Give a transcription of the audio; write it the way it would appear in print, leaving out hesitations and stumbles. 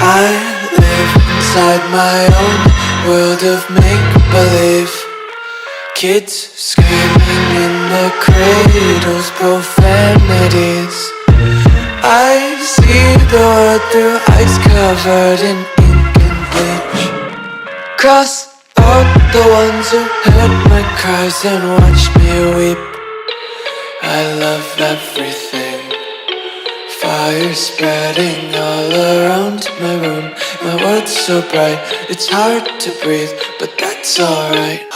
I live inside my own world of make-believe. Kids screaming in the cradles, profanities. I see the world through ice covered in ink and bleach. Cross out the ones who heard my cries and watched me weep. I love everything. Fire spreading all around my room. My world's so bright, it's hard to breathe, but that's alright.